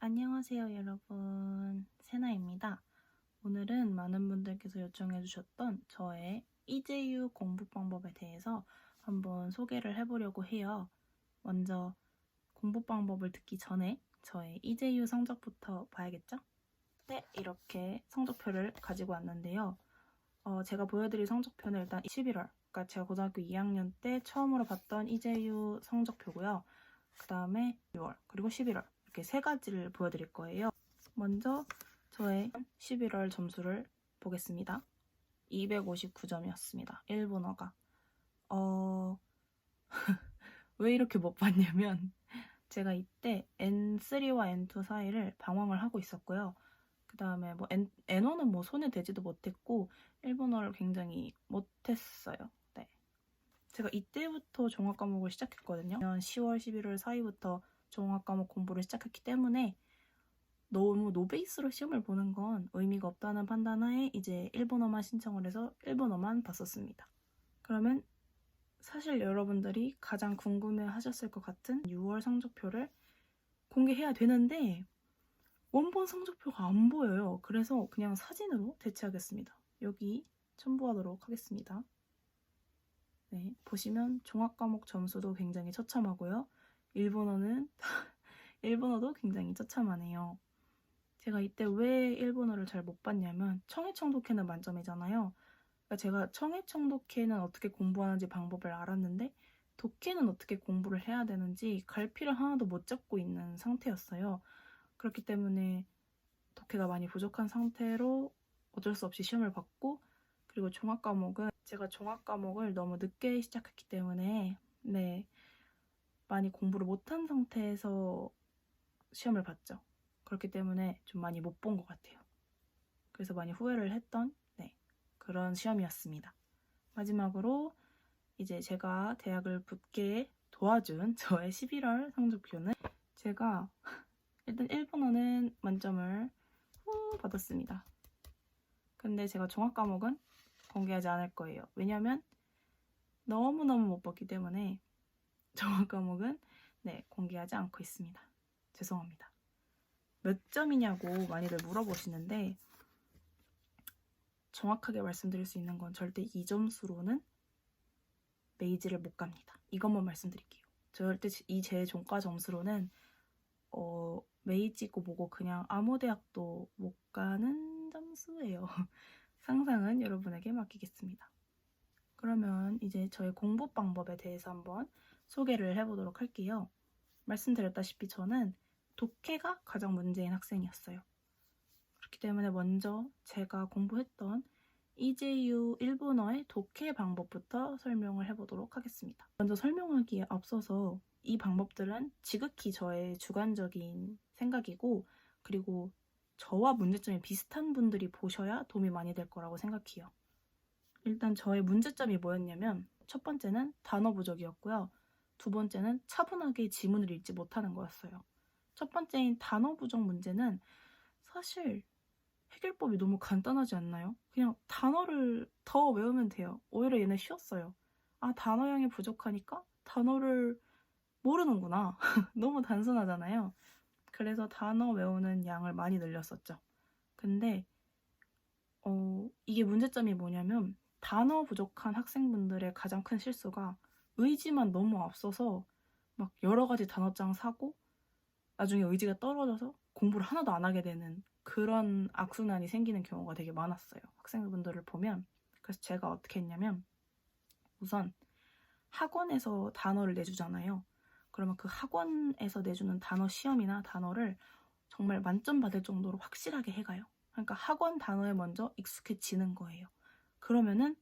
안녕하세요 여러분, 세나입니다. 오늘은 많은 분들께서 요청해 주셨던 저의 이재유 공부 방법에 대해서 한번 소개를 해보려고 해요. 먼저 공부 방법을 듣기 전에 저의 이재유 성적부터 봐야겠죠? 네, 이렇게 성적표를 가지고 왔는데요. 제가 보여드릴 성적표는 일단 11월, 그러니까 제가 고등학교 2학년 때 처음으로 봤던 이재유 성적표고요. 그 다음에 6월, 그리고 11월 이렇게 세 가지를 보여드릴 거예요. 먼저 저의 11월 점수를 보겠습니다. 259점이었습니다. 일본어가. 왜 이렇게 못 봤냐면 제가 이때 N3와 N2 사이를 방황을 하고 있었고요. 그 다음에 뭐 N1은 뭐 손에 대지도 못했고 일본어를 굉장히 못했어요. 네. 제가 이때부터 종합 과목을 시작했거든요. 10월, 11월 사이부터 종합 과목 공부를 시작했기 때문에 너무 노베이스로 시험을 보는 건 의미가 없다는 판단하에 이제 일본어만 신청을 해서 일본어만 봤었습니다. 그러면 사실 여러분들이 가장 궁금해 하셨을 것 같은 6월 성적표를 공개해야 되는데 원본 성적표가 안 보여요. 그래서 그냥 사진으로 대체하겠습니다. 여기 첨부하도록 하겠습니다. 네, 보시면 종합과목 점수도 굉장히 처참하고요. 일본어도 굉장히 처참하네요. 제가 이때 왜 일본어를 잘 못 봤냐면 청해청독해는 만점이잖아요. 그러니까 제가 청해청독해는 어떻게 공부하는지 방법을 알았는데 독해는 어떻게 공부를 해야 되는지 갈피를 하나도 못 잡고 있는 상태였어요. 그렇기 때문에 독해가 많이 부족한 상태로 어쩔 수 없이 시험을 봤고, 그리고 종합과목은 제가 종합과목을 너무 늦게 시작했기 때문에 많이 공부를 못한 상태에서 시험을 봤죠. 그렇기 때문에 좀 많이 못 본 것 같아요. 그래서 많이 후회를 했던 그런 시험이었습니다. 마지막으로 이제 제가 대학을 붙게 도와준 저의 11월 성적표는 제가 일단 일본어는 만점을 받았습니다. 근데 제가 종합 과목은 공개하지 않을 거예요. 왜냐면 너무너무 못 봤기 때문에 종합 과목은 공개하지 않고 있습니다. 죄송합니다. 몇 점이냐고 많이들 물어보시는데 정확하게 말씀드릴 수 있는 건 절대 이 점수로는 메이지를 못 갑니다. 이것만 말씀드릴게요. 절대 이 제 종가 점수로는 메이지고 뭐고 그냥 아무 대학도 못 가는 점수예요. 상상은 여러분에게 맡기겠습니다. 그러면 이제 저의 공부 방법에 대해서 한번 소개를 해보도록 할게요. 말씀드렸다시피 저는 독해가 가장 문제인 학생이었어요. 그렇기 때문에 먼저 제가 공부했던 이재유 일본어의 독해 방법부터 설명을 해보도록 하겠습니다. 먼저 설명하기에 앞서서 이 방법들은 지극히 저의 주관적인 생각이고, 그리고 저와 문제점이 비슷한 분들이 보셔야 도움이 많이 될 거라고 생각해요. 일단 저의 문제점이 뭐였냐면 첫 번째는 단어 부족이었고요. 두 번째는 차분하게 지문을 읽지 못하는 거였어요. 첫 번째인 단어 부족 문제는 사실 해결법이 너무 간단하지 않나요? 그냥 단어를 더 외우면 돼요. 오히려 얘는 쉬웠어요. 아, 단어량이 부족하니까 단어를 모르는구나. 너무 단순하잖아요. 그래서 단어 외우는 양을 많이 늘렸었죠. 근데 이게 문제점이 뭐냐면 단어 부족한 학생분들의 가장 큰 실수가 의지만 너무 앞서서 막 여러 가지 단어장 사고 나중에 의지가 떨어져서 공부를 하나도 안 하게 되는 그런 악순환이 생기는 경우가 되게 많았어요. 학생분들을 보면. 그래서 제가 어떻게 했냐면 우선 학원에서 단어를 내주잖아요. 그러면 그 학원에서 내주는 단어 시험이나 단어를 정말 만점 받을 정도로 확실하게 해가요. 그러니까 학원 단어에 먼저 익숙해지는 거예요. 그러면은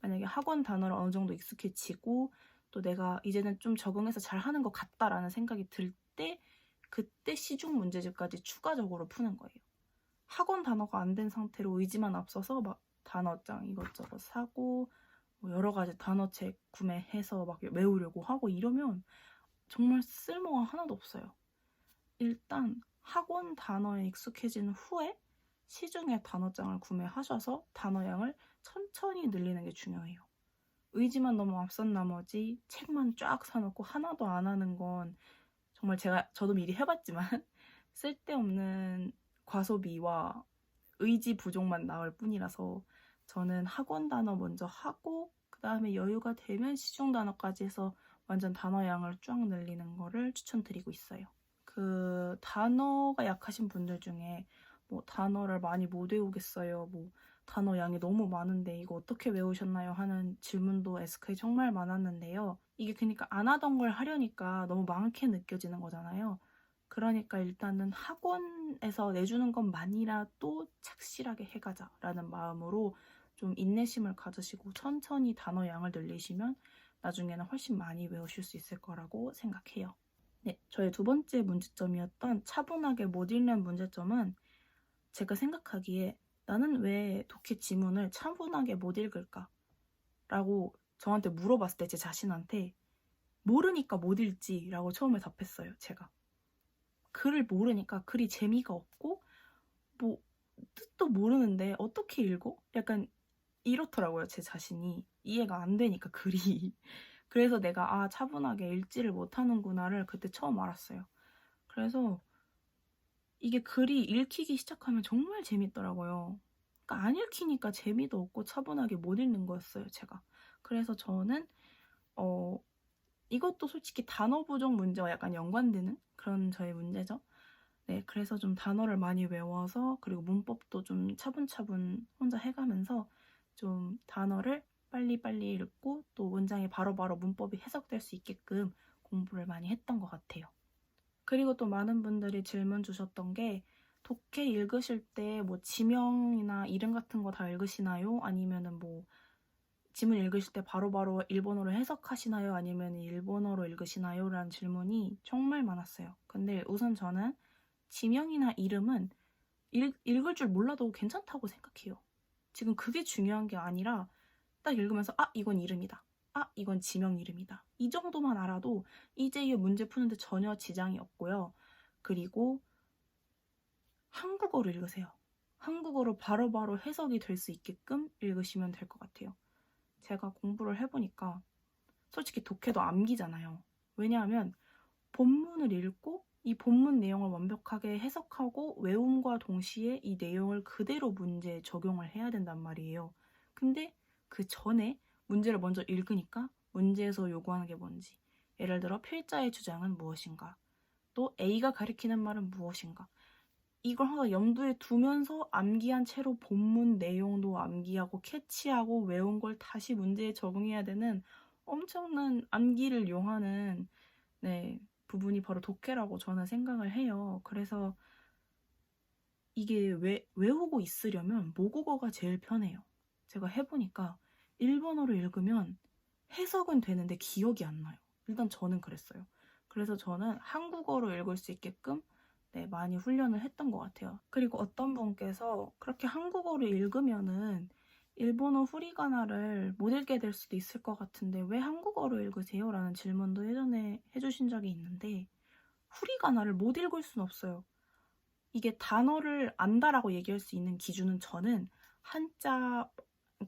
만약에 학원 단어를 어느 정도 익숙해지고 또 내가 이제는 좀 적응해서 잘하는 것 같다라는 생각이 들 때 그때 시중 문제집까지 추가적으로 푸는 거예요. 학원 단어가 안 된 상태로 의지만 앞서서 막 단어장 이것저것 사고 뭐 여러 가지 단어책 구매해서 막 외우려고 하고 이러면 정말 쓸모가 하나도 없어요. 일단 학원 단어에 익숙해진 후에 시중에 단어장을 구매하셔서 단어량을 천천히 늘리는 게 중요해요. 의지만 너무 앞선 나머지 책만 쫙 사놓고 하나도 안 하는 건 정말 저도 미리 해봤지만 쓸데없는 과소비와 의지 부족만 나올 뿐이라서 저는 학원 단어 먼저 하고 그 다음에 여유가 되면 시중 단어까지 해서 완전 단어 양을 쫙 늘리는 거를 추천드리고 있어요. 그 단어가 약하신 분들 중에 뭐 단어를 많이 못 외우겠어요. 뭐 단어 양이 너무 많은데 이거 어떻게 외우셨나요? 하는 질문도 에스크에 정말 많았는데요. 이게 그러니까 안 하던 걸 하려니까 너무 많게 느껴지는 거잖아요. 그러니까 일단은 학원에서 내주는 것만이라도 착실하게 해가자라는 마음으로 좀 인내심을 가지시고 천천히 단어 양을 늘리시면 나중에는 훨씬 많이 외우실 수 있을 거라고 생각해요. 네, 저의 두 번째 문제점이었던 차분하게 못 읽는 문제점은 제가 생각하기에 나는 왜 독해 지문을 차분하게 못 읽을까? 라고 저한테 물어봤을 때 제 자신한테 모르니까 못 읽지 라고 처음에 답했어요, 제가. 글을 모르니까 글이 재미가 없고 뭐 뜻도 모르는데 어떻게 읽어? 약간 이렇더라고요, 제 자신이. 이해가 안 되니까 글이. 그래서 내가 차분하게 읽지를 못하는구나를 그때 처음 알았어요. 그래서 이게 글이 읽히기 시작하면 정말 재밌더라고요. 그러니까 안 읽히니까 재미도 없고 차분하게 못 읽는 거였어요, 제가. 그래서 저는 이것도 솔직히 단어 부족 문제와 약간 연관되는 그런 저의 문제죠. 네, 그래서 좀 단어를 많이 외워서 그리고 문법도 좀 차분차분 혼자 해가면서 좀 단어를 빨리빨리 읽고 또 문장이 바로바로 문법이 해석될 수 있게끔 공부를 많이 했던 것 같아요. 그리고 또 많은 분들이 질문 주셨던 게 독해 읽으실 때 뭐 지명이나 이름 같은 거 다 읽으시나요? 아니면은 뭐 지문 읽으실 때 바로바로 일본어로 해석하시나요? 아니면 일본어로 읽으시나요? 라는 질문이 정말 많았어요. 근데 우선 저는 지명이나 이름은 읽을 줄 몰라도 괜찮다고 생각해요. 지금 그게 중요한 게 아니라 딱 읽으면서 이건 이름이다. 이건 지명 이름이다. 이 정도만 알아도 이제 이 문제 푸는데 전혀 지장이 없고요. 그리고 한국어로 읽으세요. 한국어로 바로바로 해석이 될 수 있게끔 읽으시면 될 것 같아요. 제가 공부를 해보니까 솔직히 독해도 암기잖아요. 왜냐하면 본문을 읽고 이 본문 내용을 완벽하게 해석하고 외움과 동시에 이 내용을 그대로 문제에 적용을 해야 된단 말이에요. 근데 그 전에 문제를 먼저 읽으니까 문제에서 요구하는 게 뭔지, 예를 들어 필자의 주장은 무엇인가, 또 A가 가리키는 말은 무엇인가, 이걸 항상 염두에 두면서 암기한 채로 본문 내용도 암기하고 캐치하고 외운 걸 다시 문제에 적용해야 되는 엄청난 암기를 요하는 부분이 바로 독해라고 저는 생각을 해요. 그래서 이게 외우고 있으려면 모국어가 제일 편해요. 제가 해보니까 일본어로 읽으면 해석은 되는데 기억이 안 나요. 일단 저는 그랬어요. 그래서 저는 한국어로 읽을 수 있게끔 많이 훈련을 했던 것 같아요. 그리고 어떤 분께서 그렇게 한국어로 읽으면은 일본어 후리가나를 못 읽게 될 수도 있을 것 같은데 왜 한국어로 읽으세요? 라는 질문도 예전에 해주신 적이 있는데 후리가나를 못 읽을 수는 없어요. 이게 단어를 안다라고 얘기할 수 있는 기준은 저는 그러니까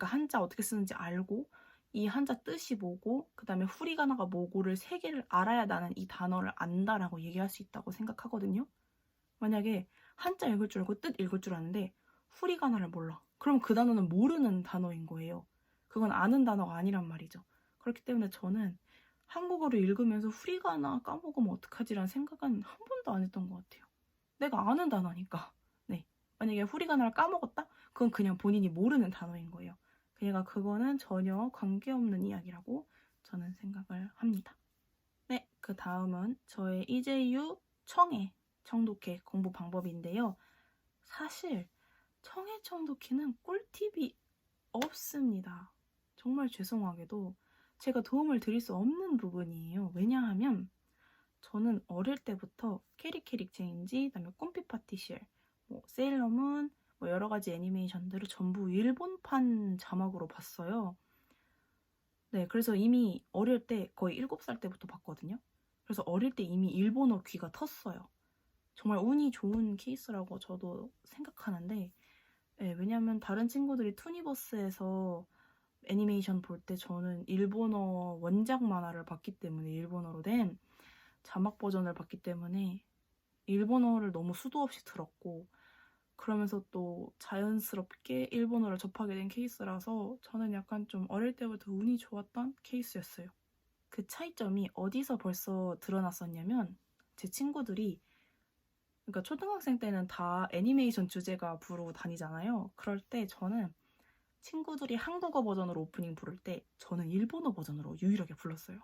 한자 어떻게 쓰는지 알고 이 한자 뜻이 뭐고 그 다음에 후리가나가 뭐고를 세 개를 알아야 나는 이 단어를 안다라고 얘기할 수 있다고 생각하거든요. 만약에 한자 읽을 줄 알고 뜻 읽을 줄 아는데 후리가나를 몰라. 그럼 그 단어는 모르는 단어인 거예요. 그건 아는 단어가 아니란 말이죠. 그렇기 때문에 저는 한국어를 읽으면서 후리가나 까먹으면 어떡하지라는 생각은 한 번도 안 했던 것 같아요. 내가 아는 단어니까. 네. 만약에 후리가나를 까먹었다? 그건 그냥 본인이 모르는 단어인 거예요. 그러니까 그거는 전혀 관계없는 이야기라고 저는 생각을 합니다. 네, 그 다음은 저의 이제유 청해 청독해 공부 방법인데요. 사실 청해 청독해는 꿀팁이 없습니다. 정말 죄송하게도 제가 도움을 드릴 수 없는 부분이에요. 왜냐하면 저는 어릴 때부터 캐릭캐릭 체인지, 그다음에 꿈피 파티실, 세일러문, 여러 가지 애니메이션들을 전부 일본판 자막으로 봤어요. 네, 그래서 이미 어릴 때 거의 7살 때부터 봤거든요. 그래서 어릴 때 이미 일본어 귀가 텄어요. 정말 운이 좋은 케이스라고 저도 생각하는데 왜냐면 다른 친구들이 투니버스에서 애니메이션 볼 때 저는 일본어 원작 만화를 봤기 때문에 일본어로 된 자막 버전을 봤기 때문에 일본어를 너무 수도 없이 들었고 그러면서 또 자연스럽게 일본어를 접하게 된 케이스라서 저는 약간 좀 어릴 때부터 운이 좋았던 케이스였어요. 그 차이점이 어디서 벌써 드러났었냐면 제 친구들이 그러니까 초등학생 때는 다 애니메이션 주제가 부르고 다니잖아요. 그럴 때 저는 친구들이 한국어 버전으로 오프닝 부를 때 저는 일본어 버전으로 유일하게 불렀어요.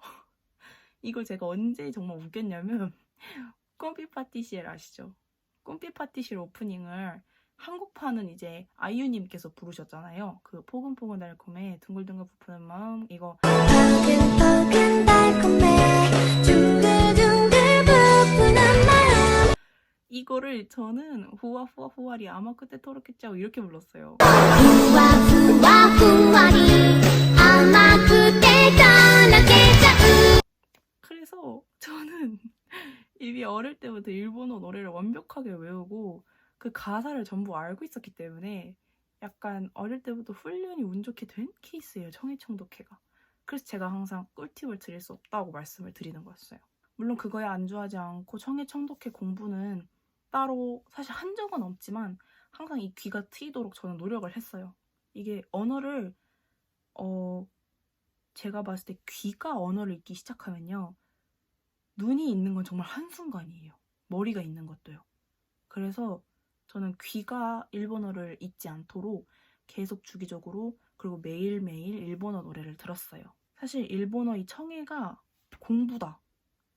이걸 제가 언제 정말 웃겼냐면 꿈피 파티시엘 아시죠? 꿈피 파티시엘 오프닝을 한국판은 이제 아이유님께서 부르셨잖아요. 그 포근포근 달콤해 둥글둥글 부푸는 마음 이거 포근포근 달콤해 둥글둥글 부푸는 마음 이거를 저는 후와 후와 후와리 아마 그때 토록했죠 이렇게 불렀어요. 후와 후와 후와리 아마 그때 토록했죠. 그래서 저는 이미 어릴 때부터 일본어 노래를 완벽하게 외우고 그 가사를 전부 알고 있었기 때문에 약간 어릴 때부터 훈련이 운 좋게 된 케이스예요. 청해청독해가. 그래서 제가 항상 꿀팁을 드릴 수 없다고 말씀을 드리는 거였어요. 물론 그거에 안주하지 않고 청해청독해 공부는 따로 사실 한 적은 없지만 항상 이 귀가 트이도록 저는 노력을 했어요. 이게 언어를 제가 봤을 때 귀가 언어를 읽기 시작하면요. 눈이 있는 건 정말 한순간이에요. 머리가 있는 것도요. 그래서 저는 귀가 일본어를 잊지 않도록 계속 주기적으로 그리고 매일매일 일본어 노래를 들었어요. 사실 일본어 이 청해가 공부다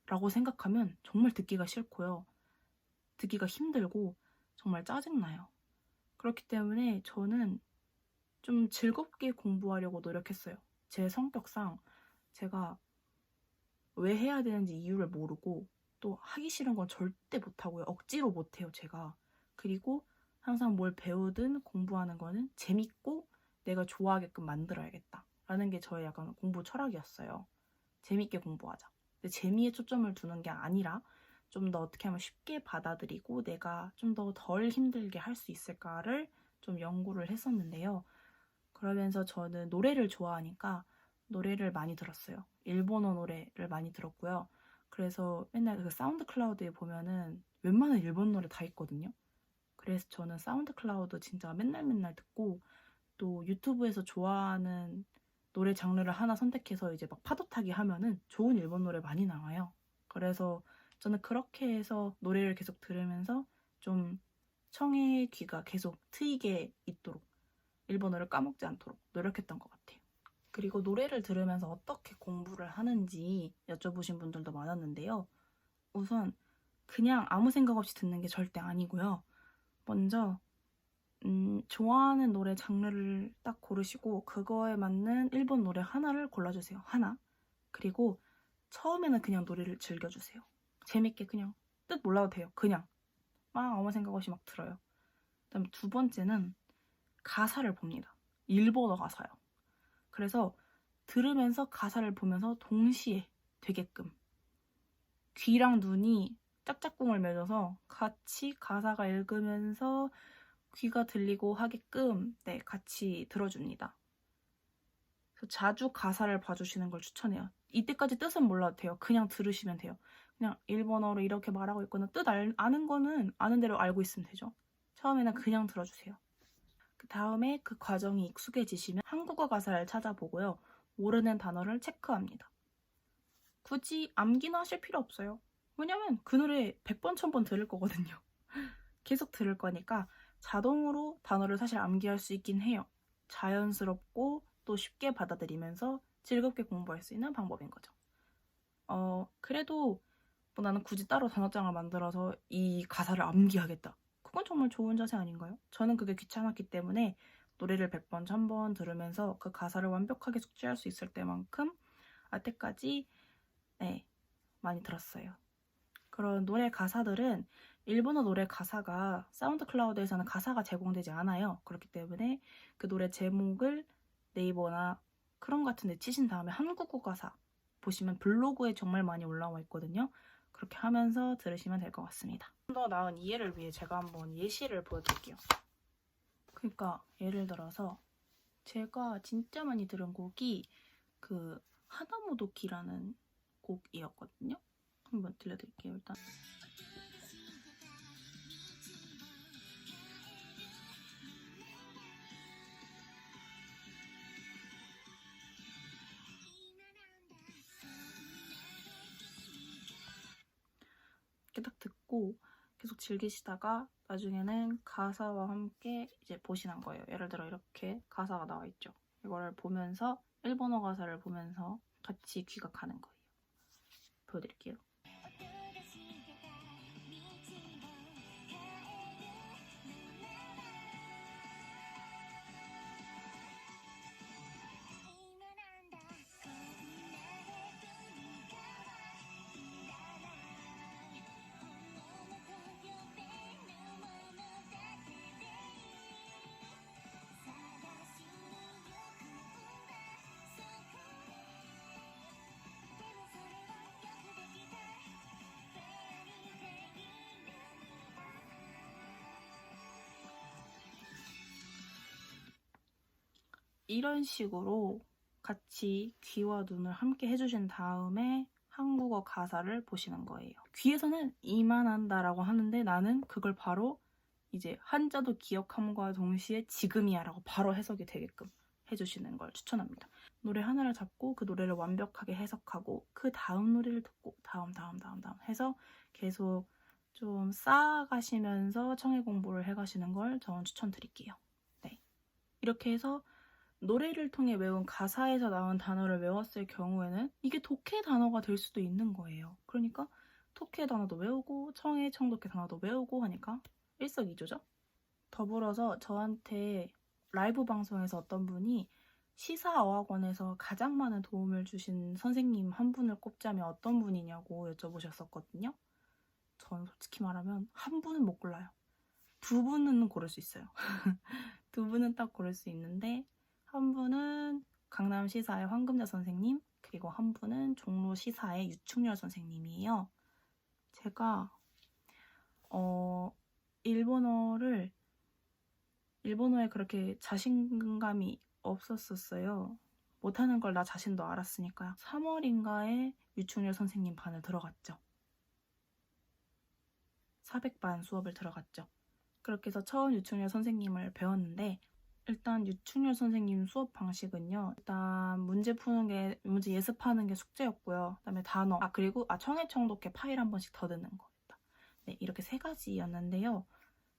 라고 생각하면 정말 듣기가 싫고요. 듣기가 힘들고 정말 짜증나요. 그렇기 때문에 저는 좀 즐겁게 공부하려고 노력했어요. 제 성격상 제가 왜 해야 되는지 이유를 모르고 또 하기 싫은 건 절대 못하고요. 억지로 못해요, 제가. 그리고 항상 뭘 배우든 공부하는 거는 재밌고 내가 좋아하게끔 만들어야겠다. 라는 게 저의 약간 공부 철학이었어요. 재밌게 공부하자. 근데 재미에 초점을 두는 게 아니라 좀 더 어떻게 하면 쉽게 받아들이고 내가 좀 더 덜 힘들게 할 수 있을까를 좀 연구를 했었는데요. 그러면서 저는 노래를 좋아하니까 노래를 많이 들었어요. 일본어 노래를 많이 들었고요. 그래서 맨날 그 사운드 클라우드에 보면은 웬만한 일본 노래 다 있거든요. 그래서 저는 사운드 클라우드 진짜 맨날 듣고 또 유튜브에서 좋아하는 노래 장르를 하나 선택해서 이제 막 파도 타기 하면은 좋은 일본 노래 많이 나와요. 그래서 저는 그렇게 해서 노래를 계속 들으면서 좀 청의 귀가 계속 트이게 있도록 일본어를 까먹지 않도록 노력했던 것 같아요. 그리고 노래를 들으면서 어떻게 공부를 하는지 여쭤보신 분들도 많았는데요. 우선 그냥 아무 생각 없이 듣는 게 절대 아니고요. 먼저 좋아하는 노래 장르를 딱 고르시고 그거에 맞는 일본 노래 하나를 골라주세요. 하나. 그리고 처음에는 그냥 노래를 즐겨주세요. 재밌게 그냥 뜻 몰라도 돼요. 그냥 막 아무 생각 없이 막 들어요. 그다음에 두 번째는 가사를 봅니다. 일본어 가사요. 그래서 들으면서 가사를 보면서 동시에 되게끔 귀랑 눈이 짝짝꿍을 맺어서 같이 가사가 읽으면서 귀가 들리고 하게끔 같이 들어줍니다. 그래서 자주 가사를 봐주시는 걸 추천해요. 이때까지 뜻은 몰라도 돼요. 그냥 들으시면 돼요. 그냥 일본어로 이렇게 말하고 있거나 뜻 아는 거는 아는 대로 알고 있으면 되죠. 처음에는 그냥 들어주세요. 그 다음에 그 과정이 익숙해지시면 한국어 가사를 찾아보고요. 모르는 단어를 체크합니다. 굳이 암기는 하실 필요 없어요. 왜냐면 그 노래 100번, 1000번 들을 거거든요. 계속 들을 거니까 자동으로 단어를 사실 암기할 수 있긴 해요. 자연스럽고 또 쉽게 받아들이면서 즐겁게 공부할 수 있는 방법인 거죠. 그래도 뭐 나는 굳이 따로 단어장을 만들어서 이 가사를 암기하겠다. 그건 정말 좋은 자세 아닌가요? 저는 그게 귀찮았기 때문에 노래를 100번, 1000번 들으면서 그 가사를 완벽하게 숙지할 수 있을 때만큼 아때까지 많이 들었어요. 그런 노래 가사들은 일본어 노래 가사가 사운드 클라우드에서는 가사가 제공되지 않아요. 그렇기 때문에 그 노래 제목을 네이버나 크롬 같은 데 치신 다음에 한국어 가사 보시면 블로그에 정말 많이 올라와 있거든요. 그렇게 하면서 들으시면 될 것 같습니다. 좀 더 나은 이해를 위해 제가 한번 예시를 보여드릴게요. 그러니까 예를 들어서 제가 진짜 많이 들은 곡이 그 하나모도키라는 곡이었거든요. 한번 들려드릴게요. 일단 이렇게 딱 듣고 계속 즐기시다가 나중에는 가사와 함께 이제 보시는 거예요. 예를 들어 이렇게 가사가 나와 있죠. 이거를 보면서 일본어 가사를 보면서 같이 귀각하는 거예요. 보여드릴게요. 이런 식으로 같이 귀와 눈을 함께 해주신 다음에 한국어 가사를 보시는 거예요. 귀에서는 이만한다라고 하는데 나는 그걸 바로 이제 한자도 기억함과 동시에 지금이야 라고 바로 해석이 되게끔 해주시는 걸 추천합니다. 노래 하나를 잡고 그 노래를 완벽하게 해석하고 그 다음 노래를 듣고 다음 해서 계속 좀 쌓아가시면서 청해 공부를 해가시는 걸 저는 추천드릴게요. 네. 이렇게 해서 노래를 통해 외운 가사에서 나온 단어를 외웠을 경우에는 이게 독해 단어가 될 수도 있는 거예요. 그러니까 독해 단어도 외우고 청해, 청독해 단어도 외우고 하니까 일석이조죠. 더불어서 저한테 라이브 방송에서 어떤 분이 시사어학원에서 가장 많은 도움을 주신 선생님 한 분을 꼽자면 어떤 분이냐고 여쭤보셨었거든요. 전 솔직히 말하면 한 분은 못 골라요. 두 분은 고를 수 있어요. 두 분은 딱 고를 수 있는데 한 분은 강남시사의 황금자 선생님, 그리고 한 분은 종로시사의 유충렬 선생님이에요. 제가 일본어에 그렇게 자신감이 없었었어요. 못하는 걸 나 자신도 알았으니까요. 3월인가에 유충렬 선생님 반을 들어갔죠. 400반 수업을 들어갔죠. 그렇게 해서 처음 유충렬 선생님을 배웠는데 일단 유충렬 선생님 수업 방식은요. 일단 문제 예습하는 게 숙제였고요. 그다음에 단어, 그리고 청해 청독해 파일 한 번씩 더 듣는 거였다. 네, 이렇게 3가지였는데요.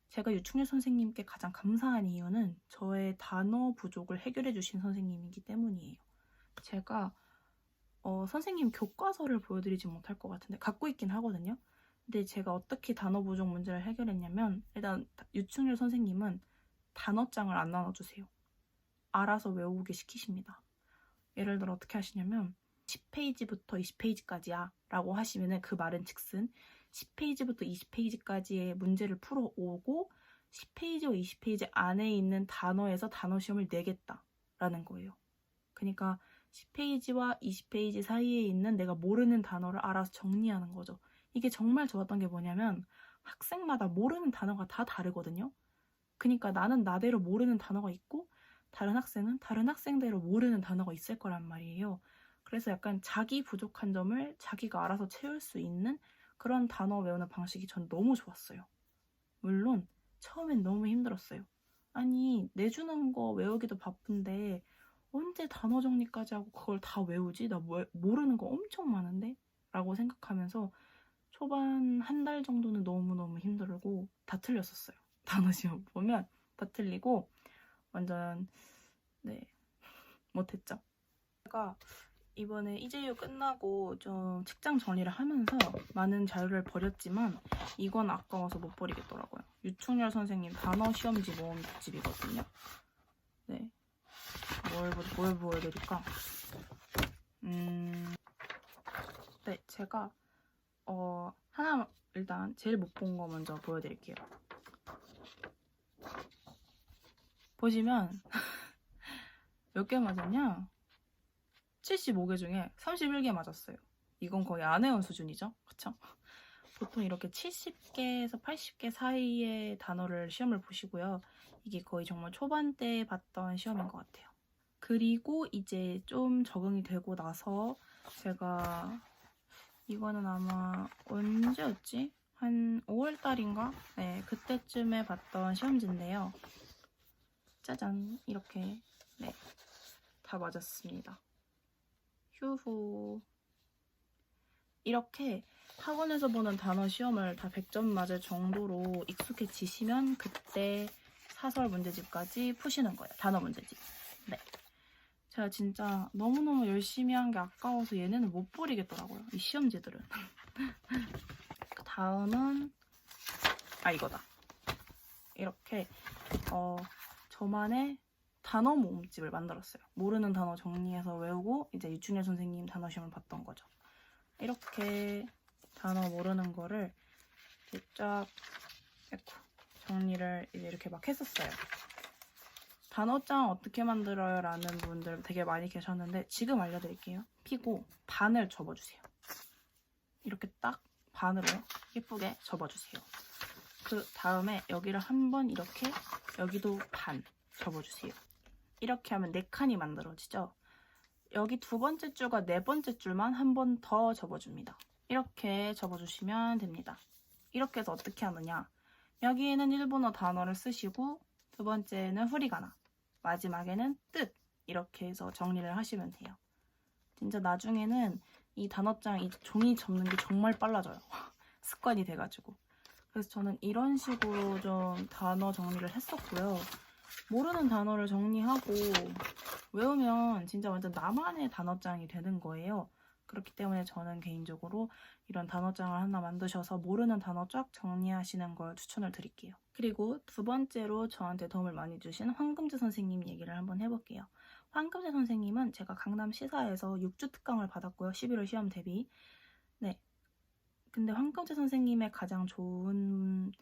제가 유충렬 선생님께 가장 감사한 이유는 저의 단어 부족을 해결해 주신 선생님이기 때문이에요. 제가 선생님 교과서를 보여드리지 못할 것 같은데 갖고 있긴 하거든요. 근데 제가 어떻게 단어 부족 문제를 해결했냐면 일단 유충렬 선생님은 단어장을 안 나눠주세요. 알아서 외우게 시키십니다. 예를 들어 어떻게 하시냐면 10페이지부터 20페이지까지야 라고 하시면 그 말은 즉슨 10페이지부터 20페이지까지의 문제를 풀어오고 10페이지와 20페이지 안에 있는 단어에서 단어 시험을 내겠다 라는 거예요. 그러니까 10페이지와 20페이지 사이에 있는 내가 모르는 단어를 알아서 정리하는 거죠. 이게 정말 좋았던 게 뭐냐면 학생마다 모르는 단어가 다 다르거든요. 그러니까 나는 나대로 모르는 단어가 있고 다른 학생은 다른 학생대로 모르는 단어가 있을 거란 말이에요. 그래서 약간 자기 부족한 점을 자기가 알아서 채울 수 있는 그런 단어 외우는 방식이 전 너무 좋았어요. 물론 처음엔 너무 힘들었어요. 아니 내주는 거 외우기도 바쁜데 언제 단어 정리까지 하고 그걸 다 외우지? 나 모르는 거 엄청 많은데? 라고 생각하면서 초반 한 달 정도는 너무너무 힘들고 다 틀렸었어요. 단어 시험 보면 다 틀리고 완전 못했죠. 제가 이번에 이재유 끝나고 좀 책장 정리를 하면서 많은 자료를 버렸지만 이건 아까워서 못 버리겠더라고요. 유충렬 선생님 단어 시험지 모음 특집이거든요. 네, 뭘 보여드릴까? 네, 제가 하나 일단 제일 못 본 거 먼저 보여드릴게요. 보시면 몇 개 맞았냐? 75개 중에 31개 맞았어요. 이건 거의 안 해온 수준이죠. 그쵸? 보통 이렇게 70개에서 80개 사이의 단어를 시험을 보시고요. 이게 거의 정말 초반 때 봤던 시험인 것 같아요. 그리고 이제 좀 적응이 되고 나서 제가 이거는 아마 언제였지? 한 5월달인가? 네, 그때쯤에 봤던 시험지인데요. 짜잔, 이렇게 다 맞았습니다. 휴후. 이렇게 학원에서 보는 단어 시험을 다 100점 맞을 정도로 익숙해지시면 그때 사설 문제집까지 푸시는 거예요. 단어 문제집. 네. 제가 진짜 너무너무 열심히 한 게 아까워서 얘네는 못 버리겠더라고요. 이 시험지들은. 그 다음은 이거다. 이렇게 저만의 단어 모음집을 만들었어요. 모르는 단어 정리해서 외우고 이제 유충열 선생님 단어 시험을 봤던 거죠. 이렇게 단어 모르는 거를 쫙 정리를 이제 이렇게 막 했었어요. 단어장 어떻게 만들어요? 라는 분들 되게 많이 계셨는데 지금 알려드릴게요. 피고 반을 접어주세요. 이렇게 딱 반으로 예쁘게 접어주세요. 그 다음에 여기를 한번 이렇게 여기도 반 접어주세요. 이렇게 하면 4칸이 만들어지죠. 여기 2번째 줄과 4번째 줄만 한 번 더 접어줍니다. 이렇게 접어주시면 됩니다. 이렇게 해서 어떻게 하느냐. 여기에는 일본어 단어를 쓰시고 2번째는 후리가나, 마지막에는 뜻 이렇게 해서 정리를 하시면 돼요. 진짜 나중에는 이 단어장, 이 종이 접는 게 정말 빨라져요. 습관이 돼가지고. 그래서 저는 이런 식으로 좀 단어 정리를 했었고요. 모르는 단어를 정리하고 외우면 진짜 완전 나만의 단어장이 되는 거예요. 그렇기 때문에 저는 개인적으로 이런 단어장을 하나 만드셔서 모르는 단어 쫙 정리하시는 걸 추천을 드릴게요. 그리고 2번째로 저한테 도움을 많이 주신 황금재 선생님 얘기를 한번 해볼게요. 황금재 선생님은 제가 강남 시사에서 6주 특강을 받았고요. 11월 시험 대비. 네. 근데 황금재 선생님의 가장 좋은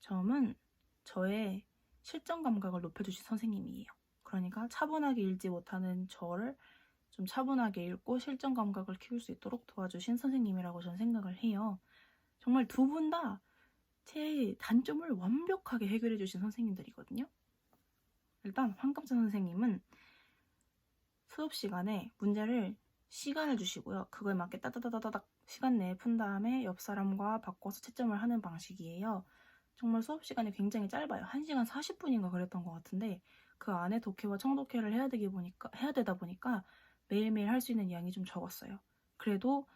점은 저의 실전 감각을 높여주신 선생님이에요. 그러니까 차분하게 읽지 못하는 저를 좀 차분하게 읽고 실전 감각을 키울 수 있도록 도와주신 선생님이라고 저는 생각을 해요. 정말 2분 다 제 단점을 완벽하게 해결해 주신 선생님들이거든요. 일단 황금재 선생님은 수업 시간에 문제를 시간을 주시고요. 그거에 맞게 따다다다닥 시간 내에 푼 다음에 옆 사람과 바꿔서 채점을 하는 방식이에요. 정말 수업 시간이 굉장히 짧아요. 1시간 40분인가 그랬던 것 같은데 그 안에 독해와 청독해를 해야 되다 보니까 매일매일 할 수 있는 양이 좀 적었어요. 그래도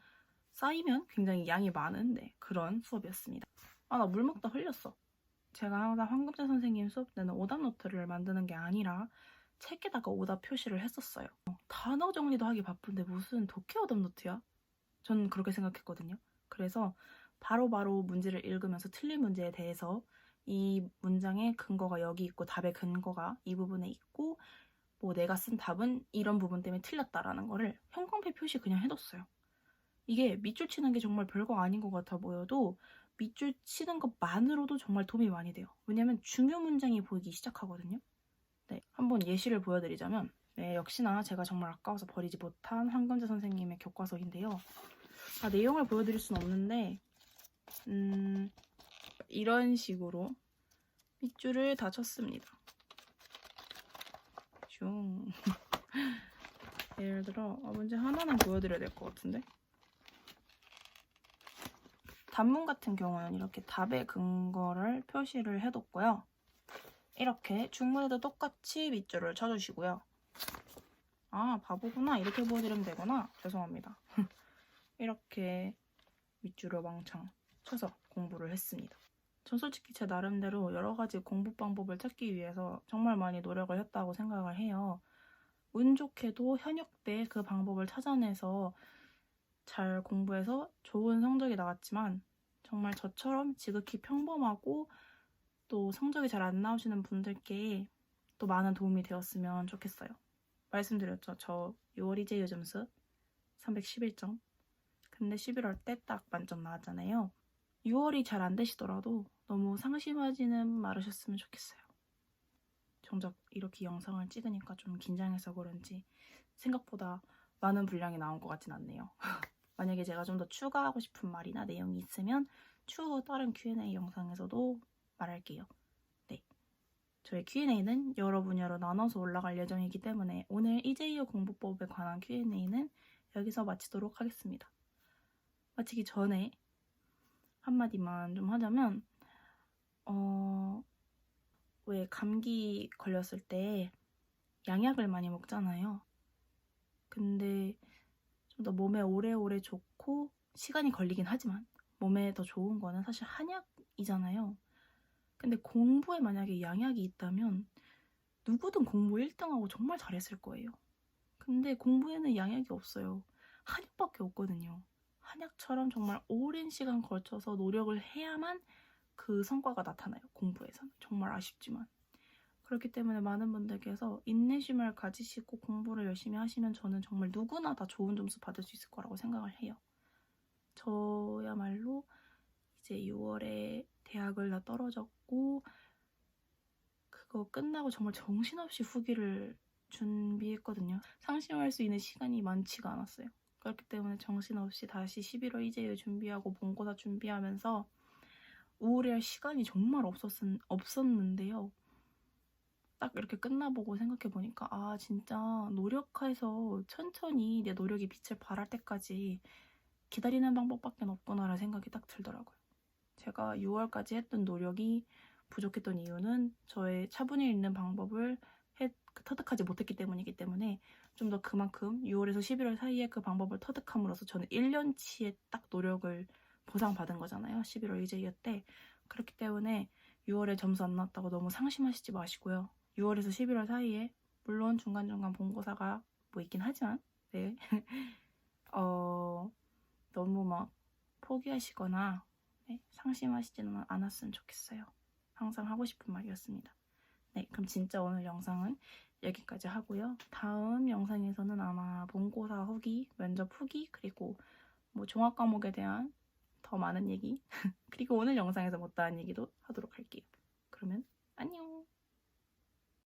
쌓이면 굉장히 양이 많은 그런 수업이었습니다. 나 물 먹다 흘렸어. 제가 항상 황금재 선생님 수업 때는 오답 노트를 만드는 게 아니라 책에다가 오답 표시를 했었어요. 단어 정리도 하기 바쁜데 무슨 독해 오답 노트야? 저는 그렇게 생각했거든요. 그래서 바로바로 문제를 읽으면서 틀린 문제에 대해서 이 문장의 근거가 여기 있고 답의 근거가 이 부분에 있고 뭐 내가 쓴 답은 이런 부분 때문에 틀렸다라는 거를 형광펜 표시 그냥 해뒀어요. 이게 밑줄 치는 게 정말 별거 아닌 것 같아 보여도 밑줄 치는 것만으로도 정말 도움이 많이 돼요. 왜냐면 중요 문장이 보이기 시작하거든요. 네, 한번 예시를 보여드리자면 역시나 제가 정말 아까워서 버리지 못한 황금재 선생님의 교과서인데요. 내용을 보여드릴 수는 없는데 이런 식으로 밑줄을 다 쳤습니다. 슝. 예를 들어 문제 하나는 보여드려야 될 것 같은데 단문 같은 경우는 이렇게 답의 근거를 표시를 해뒀고요. 이렇게 중문에도 똑같이 밑줄을 쳐주시고요. 바보구나. 이렇게 보여드리면 되구나. 죄송합니다. 이렇게 밑줄을 왕창 쳐서 공부를 했습니다. 전 솔직히 제 나름대로 여러 가지 공부 방법을 찾기 위해서 정말 많이 노력을 했다고 생각을 해요. 운 좋게도 현역 때 그 방법을 찾아내서 잘 공부해서 좋은 성적이 나왔지만 정말 저처럼 지극히 평범하고 또 성적이 잘 안 나오시는 분들께 또 많은 도움이 되었으면 좋겠어요. 말씀드렸죠. 저 6월 이재유 점수 311점. 근데 11월 때 딱 만점 나왔잖아요. 6월이 잘 안 되시더라도 너무 상심하지는 말으셨으면 좋겠어요. 정작 이렇게 영상을 찍으니까 좀 긴장해서 그런지 생각보다 많은 분량이 나온 것 같진 않네요. 만약에 제가 좀 더 추가하고 싶은 말이나 내용이 있으면 추후 다른 Q&A 영상에서도 말할게요. 네, 저희 Q&A는 여러 분야로 나눠서 올라갈 예정이기 때문에 오늘 이재유 공부법에 관한 Q&A는 여기서 마치도록 하겠습니다. 마치기 전에 한마디만 좀 하자면 왜 감기 걸렸을 때 양약을 많이 먹잖아요. 근데 좀 더 몸에 오래오래 좋고 시간이 걸리긴 하지만 몸에 더 좋은 거는 사실 한약이잖아요. 근데 공부에 만약에 양약이 있다면 누구든 공부 1등하고 정말 잘했을 거예요. 근데 공부에는 양약이 없어요. 한약밖에 없거든요. 한약처럼 정말 오랜 시간 걸쳐서 노력을 해야만 그 성과가 나타나요. 공부에서는. 정말 아쉽지만. 그렇기 때문에 많은 분들께서 인내심을 가지시고 공부를 열심히 하시면 저는 정말 누구나 다 좋은 점수 받을 수 있을 거라고 생각을 해요. 저야말로 이제 6월에 대학을 다 떨어졌고 그거 끝나고 정말 정신없이 후기를 준비했거든요. 상심할 수 있는 시간이 많지가 않았어요. 그렇기 때문에 정신없이 다시 11월 이재유 준비하고 본고사 준비하면서 우울해할 시간이 정말 없었는데요. 딱 이렇게 끝나보고 생각해보니까 아 진짜 노력해서 천천히 내 노력이 빛을 발할 때까지 기다리는 방법밖에 없구나라는 생각이 딱 들더라고요. 제가 6월까지 했던 노력이 부족했던 이유는 저의 차분히 읽는 방법을 터득하지 못했기 때문이기 때문에 좀 더 그만큼 6월에서 11월 사이에 그 방법을 터득함으로써 저는 1년치의 딱 노력을 보상받은 거잖아요. 11월 이재유 때. 그렇기 때문에 6월에 점수 안 나왔다고 너무 상심하시지 마시고요. 6월에서 11월 사이에 물론 중간중간 본고사가 뭐 있긴 하지만 네. 너무 막 포기하시거나 네, 상심하시지는 않았으면 좋겠어요. 항상 하고 싶은 말이었습니다. 네, 그럼 진짜 오늘 영상은 여기까지 하고요. 다음 영상에서는 아마 본고사 후기, 면접 후기, 그리고 뭐 종합 과목에 대한 더 많은 얘기 그리고 오늘 영상에서 못다한 얘기도 하도록 할게요. 그러면